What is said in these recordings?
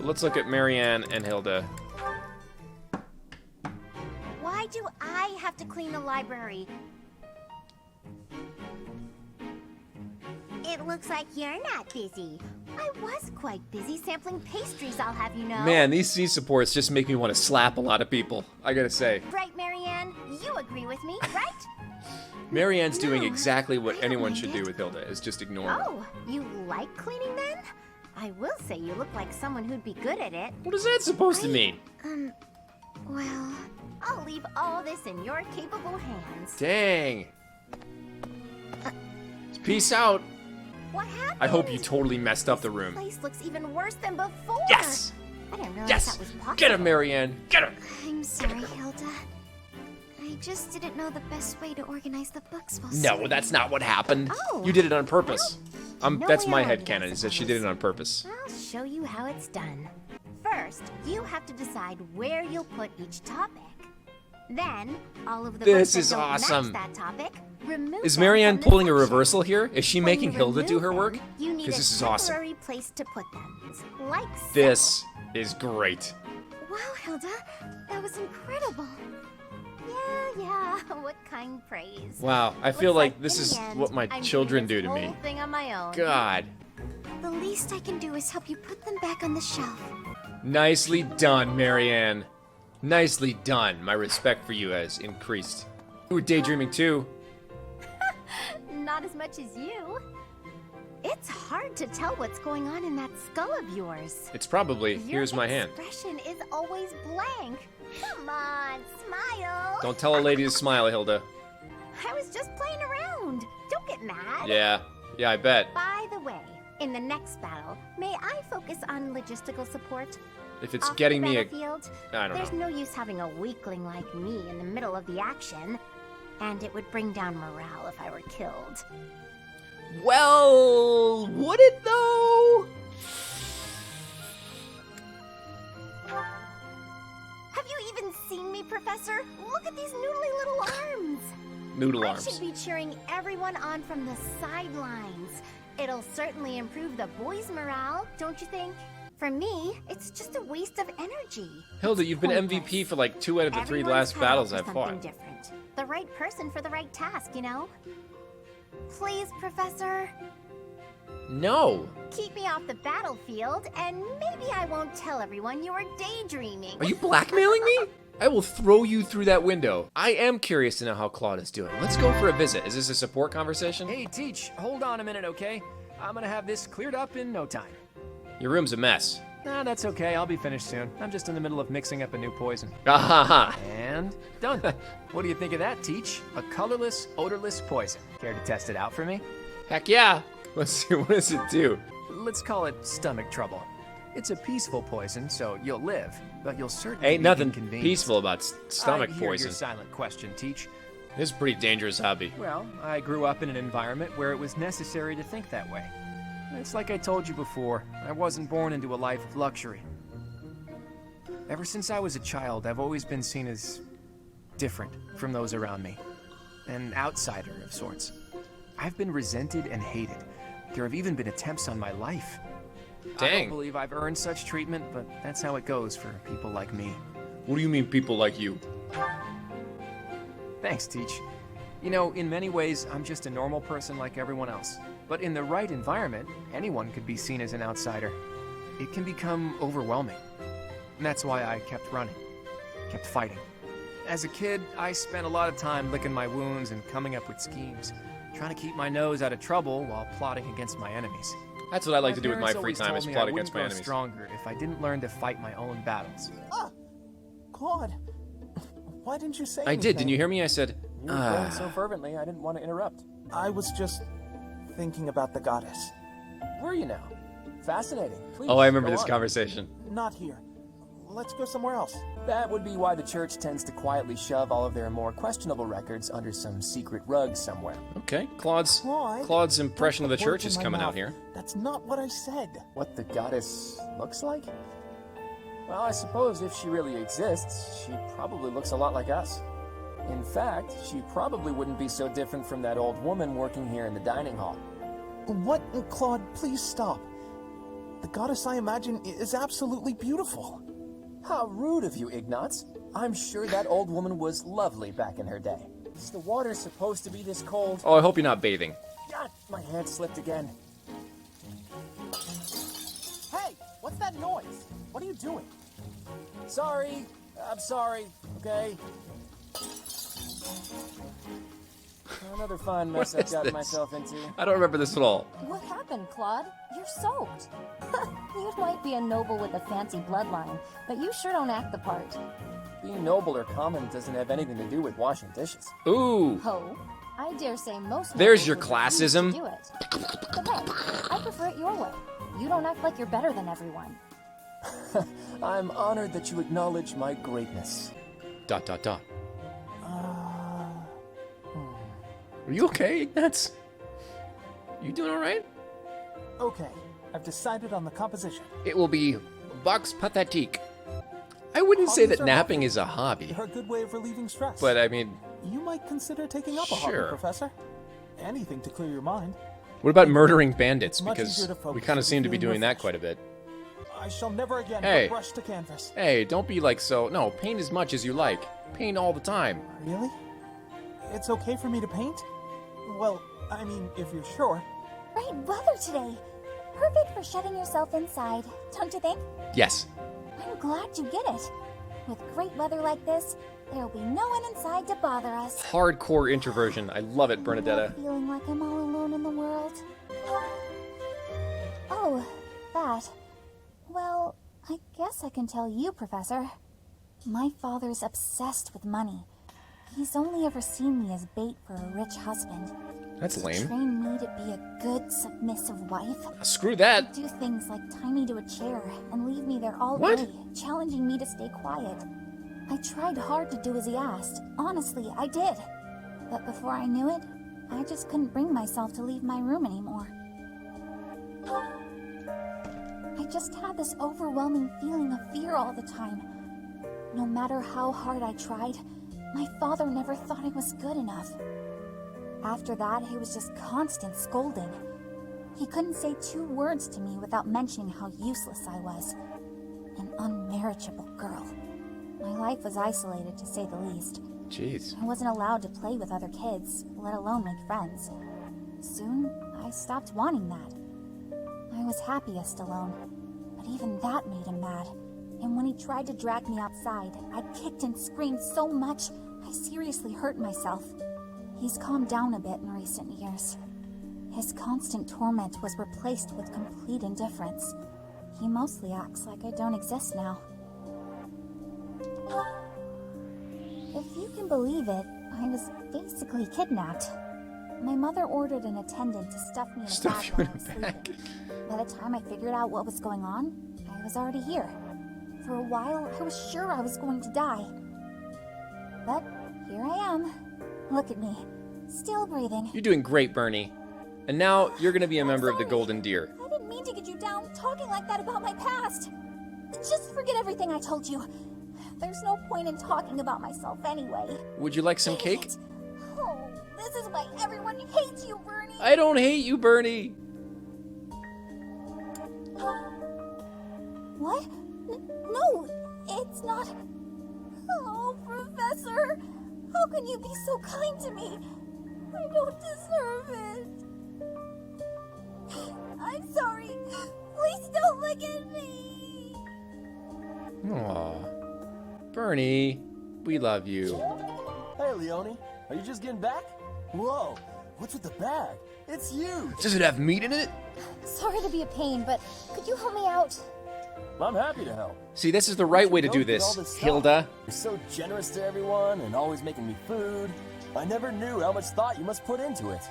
But let's look at Marianne and Hilda. Why do I have to clean the library? It looks like you're not busy. I was quite busy sampling pastries, I'll have you know. Man, these C supports just make me want to slap a lot of people, I gotta say. Right, Marianne? You agree with me, right? Marianne's doing exactly what anyone should do with Hilda, is just ignore her. Oh, you like cleaning then? I will say you look like someone who'd be good at it. What is that supposed to mean? Well, I'll leave all this in your capable hands. Dang. Peace out. What happened? I hope you totally messed up the This room. place looks even worse than before. Yes! I didn't realize Yes! that was possible. Get her, Marianne! Get her! I'm sorry, Hilda. I just didn't know the best way to organize the books while No, that's not what happened. Oh. You did it on purpose. No That's way my around it, headcanon, I is that she did it on purpose. I'll show you how it's done. First, you have to decide where you'll put each topic. Then, all of the This books that is don't awesome. match that topic, remove Is them Marianne from the pulling a section. reversal here? Is she When making you Hilda do remove her work? them, You need a This is awesome. temporary place to put them, like so. This is great. Wow, Hilda, that was incredible. Yeah, what kind praise. Wow, I feel Looks like this in is the end, what my I'm children doing do to this me. whole thing on my own. God. The least I can do is help you put them back on the shelf. Nicely done, Marianne. Nicely done. My respect for you has increased. You were daydreaming too. Not as much as you. It's hard to tell what's going on in that skull of yours. It's probably, here's my hand. Your expression is always blank. Come on, smile. Don't tell a lady to smile, Hilda. I was just playing around. Don't get mad. Yeah, I bet. By the way, in the next battle, may I focus on logistical support? If it's Off getting the me a... battlefield, I don't there's know. no use having a weakling like me in the middle of the action. And it would bring down morale if I were killed. Well, would it though? Have you even seen me, Professor? Look at these noodly little arms. Noodle I arms. should be cheering everyone on from the sidelines. It'll certainly improve the boys' morale, don't you think? For me, it's just a waste of energy. Hilda, you've been Pointless. MVP for like 2 out of the 3 Everyone's last cut out battles for I've something fought. different. The right person for the right task, you know? Please, Professor, No. keep me off the battlefield, and maybe I won't tell everyone you were daydreaming. Are you blackmailing me? I will throw you through that window. I am curious to know how Claude is doing. Let's go for a visit. Is this a support conversation? Hey, Teach, hold on a minute, okay? I'm gonna have this cleared up in no time. Your room's a mess. Nah, that's okay. I'll be finished soon. I'm just in the middle of mixing up a new poison. Ahaha. And done. What do you think of that, Teach? A colorless, odorless poison. Care to test it out for me? Heck yeah. Let's see, what does it do? Let's call it stomach trouble. It's a peaceful poison, so you'll live, but you'll certainly Ain't be nothing inconvenienced. peaceful about stomach I hear poison. your silent question, Teach. This is a pretty dangerous hobby. Well, I grew up in an environment where it was necessary to think that way. It's like I told you before, I wasn't born into a life of luxury. Ever since I was a child, I've always been seen as different from those around me. An outsider of sorts. I've been resented and hated. There have even been attempts on my life. I Dang. don't believe I've earned such treatment, but that's how it goes for people like me. What do you mean people like you? Thanks, Teach. You know, in many ways, I'm just a normal person like everyone else. But in the right environment, anyone could be seen as an outsider. It can become overwhelming. And that's why I kept running, kept fighting. As a kid, I spent a lot of time licking my wounds and coming up with schemes, trying to keep my nose out of trouble while plotting against my enemies. That's what I like to do with my parents free always time, told is me plot I against my wouldn't enemies. grow stronger if I didn't learn to fight my own battles. Claude, why didn't you say I did, didn't you hear me? I said, You were praying so fervently, I didn't want to interrupt. I was just thinking about the goddess. Were you now? Fascinating. Please, oh, I remember go this on. conversation. Not here. Let's go somewhere else. That would be why the church tends to quietly shove all of their more questionable records under some secret rug somewhere. Okay, Claude's Claude, impression of the don't put church words is in my coming out mouth. here. That's not what I said. What the goddess looks like? Well, I suppose if she really exists, she probably looks a lot like us. In fact, she probably wouldn't be so different from that old woman working here in the dining hall. What? Claude, please stop. The goddess I imagine is absolutely beautiful. How rude of you, Ignatz. I'm sure that old woman was lovely back in her day. Is the water supposed to be this cold? Oh, I hope you're not bathing. God, my hand slipped again. Hey, what's that noise? What are you doing? Sorry. I'm sorry, okay? Another fun mess What I've is gotten this? myself into. I don't remember this at all. What happened, Claude? You're soaked. You might be a noble with a fancy bloodline, but you sure don't act the part. Being noble or common doesn't have anything to do with washing dishes. Ooh. Ho, I dare say most There's nobles your would refuse to classism. do it. But hey, I prefer it your way. You don't act like you're better than everyone. I'm honored that you acknowledge my greatness. ... Are you okay, Ignatz? You doing all right? Okay, I've decided on the composition. It will be Vox Pathétique. I wouldn't say Hobbies that are napping hobbies. is a hobby, They're a good way of relieving stress. but I mean, You might consider taking up a hobby, Sure. Professor. Anything to clear your mind. what about murdering bandits? It's much Because easier to focus we kind of if seem to be you're feeling doing that refreshed. quite a bit. I shall never again Hey. put brush to canvas. Hey, don't be like so. No, paint as much as you like. Paint all the time. Really? It's okay for me to paint? Well, I mean, if you're sure. Great weather today. Perfect for shutting yourself inside, don't you think? Yes. I'm glad you get it. With great weather like this, there'll be no one inside to bother us. Hardcore introversion. I love it, I'm Bernadetta. feeling like I'm all alone in the world. Oh, that. Well, I guess I can tell you, Professor. My father's obsessed with money. He's only ever seen me as bait for a rich husband. That's lame. Train me to be a good, submissive wife. Screw that. Do things like tie me to a chair and leave me there all What? day, challenging me to stay quiet. I tried hard to do as he asked. Honestly, I did. But before I knew it, I just couldn't bring myself to leave my room anymore. I just had this overwhelming feeling of fear all the time. No matter how hard I tried, my father never thought I was good enough. After that, it was just constant scolding. He couldn't say 2 words to me without mentioning how useless I was. An unmarriageable girl. My life was isolated, to say the least. Jeez. I wasn't allowed to play with other kids, let alone make friends. Soon, I stopped wanting that. I was happiest alone, but even that made him mad. And when he tried to drag me outside, I kicked and screamed so much, I seriously hurt myself. He's calmed down a bit in recent years. His constant torment was replaced with complete indifference. He mostly acts like I don't exist now. If you can believe it, I was basically kidnapped. My mother ordered an attendant to stuff me in a Stuff bag you while in I was a bag. sleeping. By the time I figured out what was going on, I was already here. For a while, I was sure I was going to die. But here I am. Look at me. Still breathing. You're doing great, Bernie. And now you're gonna be a member of the Golden Deer. I didn't mean to get you down talking like that about my past. Just forget everything I told you. There's no point in talking about myself anyway. Would you like some Dang cake? it. Oh, this is why everyone hates you, Bernie. I don't hate you, Bernie. What? No, it's not. Oh, Professor. How can you be so kind to me? I don't deserve it. I'm sorry. Please don't look at me. Aw. Bernie, we love you. Hey, Leone. Are you just getting back? Whoa. What's with the bag? It's huge. Does it have meat in it? Sorry to be a pain, but could you help me out? I'm happy to help. See, this is the right way to do Go through all this, this stuff. Hilda. You're so generous to everyone and always making me food. I never knew how much thought you must put into it.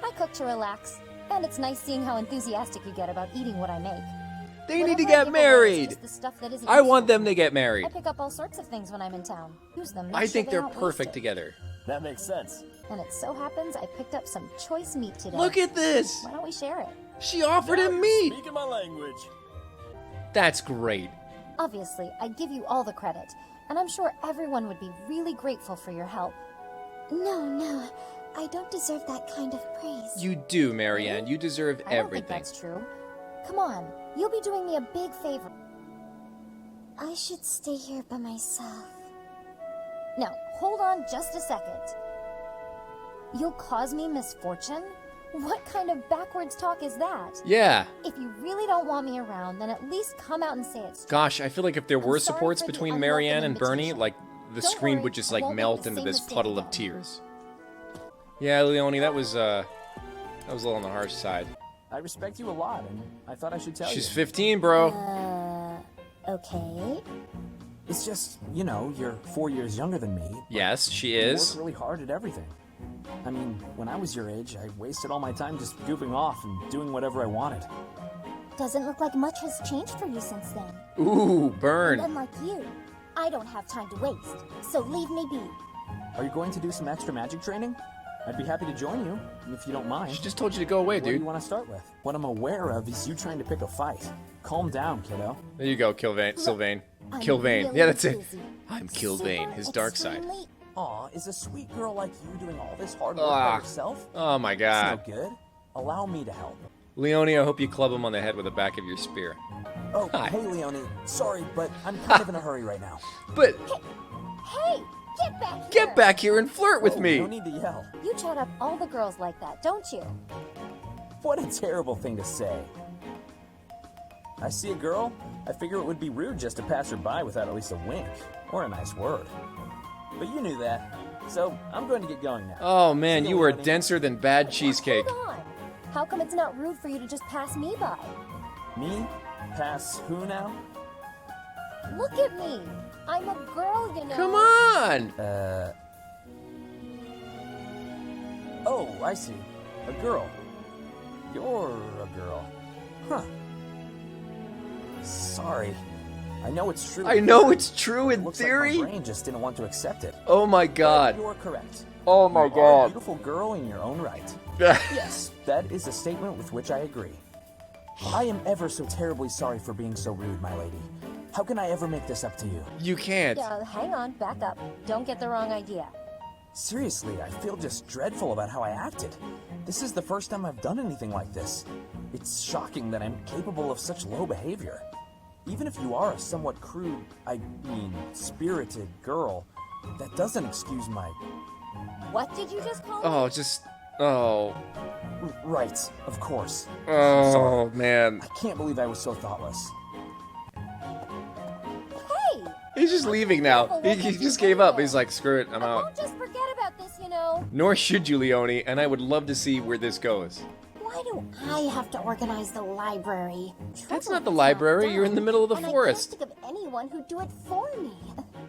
I cook to relax, and it's nice seeing how enthusiastic you get about eating what I make. They need to Whatever I get give away is married. just the stuff that isn't I want useful. them to get I married. pick up all sorts of things when I'm in town. Use them. Make I sure think they're aren't perfect wasted. together. That makes sense. And it so happens I picked up some choice meat today. Look at this. Why don't we share it? She offered Now him you're meat. Speaking my language. That's great. Obviously, I give you all the credit, and I'm sure everyone would be really grateful for your help. No, I don't deserve that kind of praise. You do, Marianne. You deserve I don't think everything. that's true. Come on, you'll be doing me a big favor. I should stay here by myself. Now, hold on just a second. You'll cause me misfortune? What kind of backwards talk is that? Yeah. If you really don't want me around, then at least come out and say it straight. Gosh, I feel like if there were I'm sorry supports for the between unwelcome Marianne and Bernie, invitation. like, the Don't screen worry, would just, I like, won't make melt the into same this mistake puddle of again. tears. Yeah, Leone, that was a little on the harsh side. I respect you a lot, and I thought I should tell She's you. 15, bro. Okay. It's just, you know, you're 4 years younger than me. Yes, she You is. work really hard at everything. I mean, when I was your age, I wasted all my time just goofing off and doing whatever I wanted. Doesn't look like much has changed for you since then. Ooh, And burn. unlike you, I don't have time to waste, so leave me be. Are you going to do some extra magic training? I'd be happy to join you, if you don't mind. She just told you to go away, What do dude. you want to start with? What I'm aware of is you trying to pick a fight. Calm down, kiddo. There you go, Sylvain. I'm Kilvain. really yeah, that's it. busy. I'm Kilvain, his dark side. Extremely- Aw, is a sweet girl like you doing all this hard work Ah. by yourself? Oh my god. That's no good. Allow me to help. Leone, I hope you club him on the head with the back of your spear. Oh, Hi. hey, Leone. Sorry, but I'm kind of in a hurry right now. But Hey, get back here! get back here and flirt with Oh, me. No need to yell. You chat up all the girls like that, don't you? What a terrible thing to say. I see a girl, I figure it would be rude just to pass her by without at least a wink or a nice word. But you knew that, so I'm going to get going now. Oh man, See you were Leone. denser than bad cheesecake. Hold on. How come it's not rude for you to just pass me by? Me? Pass who now? Look at me. I'm a girl, you know. Come on. Oh, I see. A girl. You're a girl. Huh. Sorry. I know it's true. I know it's true It in looks theory. like my brain just didn't want to accept it. Oh my But god. you're correct. Oh my You are a god. beautiful girl in your own right. Yes, that is a statement with which I agree. I am ever so terribly sorry for being so rude, my lady. How can I ever make this up to you? You can't. Yeah, hang on, back up. Don't get the wrong idea. Seriously, I feel just dreadful about how I acted. This is the first time I've done anything like this. It's shocking that I'm capable of such low behavior. Even if you are a somewhat crude, I mean, spirited girl, that doesn't excuse my... What did you just call me? Oh, just. Oh. Right, of course. Oh man. I can't believe I was so thoughtless. Hey! He's just leaving now. He just gave up. He's like, screw it, I'm I out. won't just forget about this, you know. Nor should you, Leone, and I would love to see where this goes. Why do I have to organize the library? That's Trouble not the is library. You're in done, the middle of the and forest. I can't think of anyone who'd do it for me.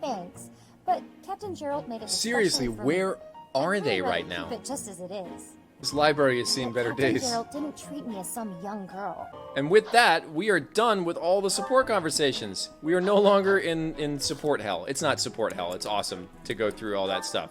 Thanks, but Captain Gerald made it. Seriously, especially for where me. are I'd they really right rather now? Keep it just as it is. This library has seen better Captain days. Gerald didn't treat me as some young girl. And with that, we are done with all the support conversations. We are no longer in support hell. It's not support hell. It's awesome to go through all that stuff.